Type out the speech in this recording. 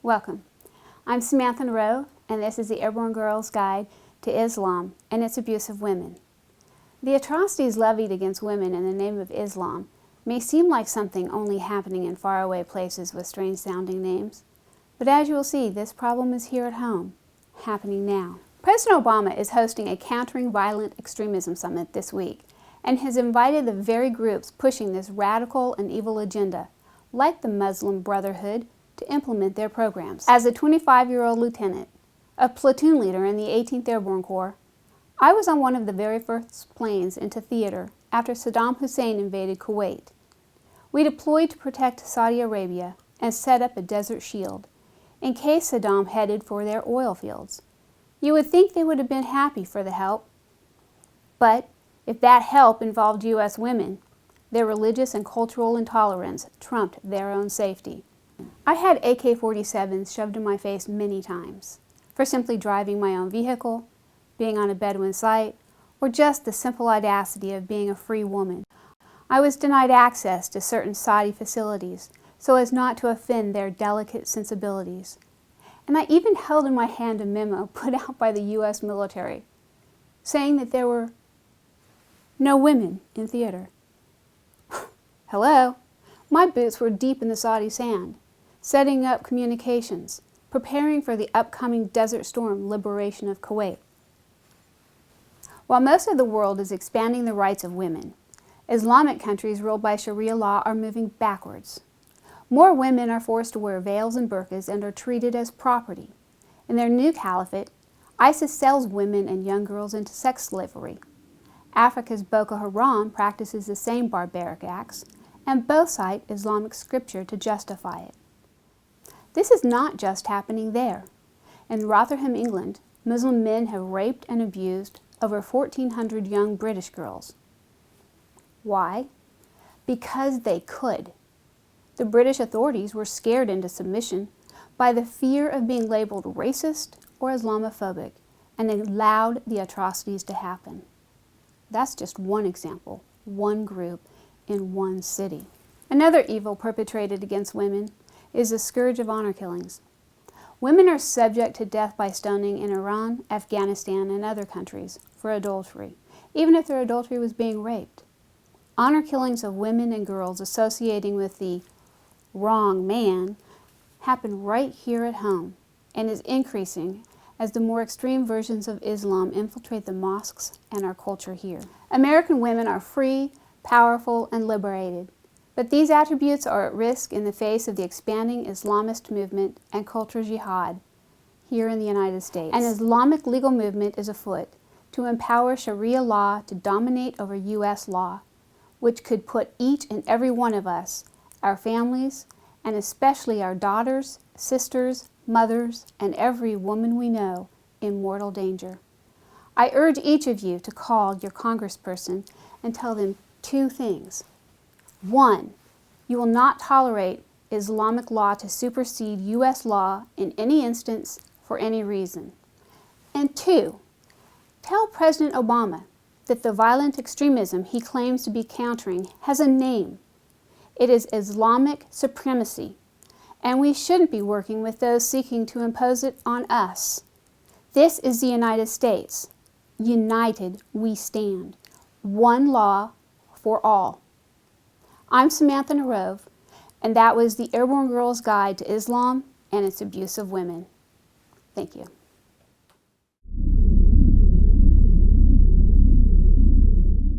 Welcome. I'm Samantha Nerove, and this is the Airborne Girls Guide to Islam and its abuse of women. The atrocities levied against women in the name of Islam may seem like something only happening in faraway places with strange-sounding names, but as you will see, this problem is here at home, happening now. President Obama is hosting a Countering Violent Extremism Summit this week and has invited the very groups pushing this radical and evil agenda, like the Muslim Brotherhood, to implement their programs. As a 25-year-old lieutenant, a platoon leader in the 18th Airborne Corps, I was on one of the very first planes into theater after Saddam Hussein invaded Kuwait. We deployed to protect Saudi Arabia and set up a desert shield in case Saddam headed for their oil fields. You would think they would have been happy for the help, but if that help involved U.S. women, their religious and cultural intolerance trumped their own safety. I had AK-47s shoved in my face many times for simply driving my own vehicle, being on a Bedouin site, or just the simple audacity of being a free woman. I was denied access to certain Saudi facilities so as not to offend their delicate sensibilities. And I even held in my hand a memo put out by the U.S. military saying that there were no women in theater. Hello? My boots were deep in the Saudi sand, setting up communications, preparing for the upcoming Desert Storm liberation of Kuwait. While most of the world is expanding the rights of women, Islamic countries ruled by Sharia law are moving backwards. More women are forced to wear veils and burqas and are treated as property. In their new caliphate, ISIS sells women and young girls into sex slavery. Africa's Boko Haram practices the same barbaric acts, and both cite Islamic scripture to justify it. This is not just happening there. In Rotherham, England, Muslim men have raped and abused over 1,400 young British girls. Why? Because they could. The British authorities were scared into submission by the fear of being labeled racist or Islamophobic, and allowed the atrocities to happen. That's just one example, one group in one city. Another evil perpetrated against women is the scourge of honor killings. Women are subject to death by stoning in Iran, Afghanistan, and other countries for adultery, even if their adultery was being raped. Honor killings of women and girls associating with the wrong man happen right here at home and is increasing as the more extreme versions of Islam infiltrate the mosques and our culture here. American women are free, powerful, and liberated. But these attributes are at risk in the face of the expanding Islamist movement and cultural jihad here in the United States. An Islamic legal movement is afoot to empower Sharia law to dominate over U.S. law, which could put each and every one of us, our families, and especially our daughters, sisters, mothers, and every woman we know in mortal danger. I urge each of you to call your congressperson and tell them two things. 1, you will not tolerate Islamic law to supersede U.S. law in any instance for any reason. And 2, tell President Obama that the violent extremism he claims to be countering has a name. It is Islamic supremacy, and we shouldn't be working with those seeking to impose it on us. This is the United States. United we stand. One law for all. I'm Samantha Nerove, and that was the Airborne Girls Guide to Islam and its abuse of women. Thank you.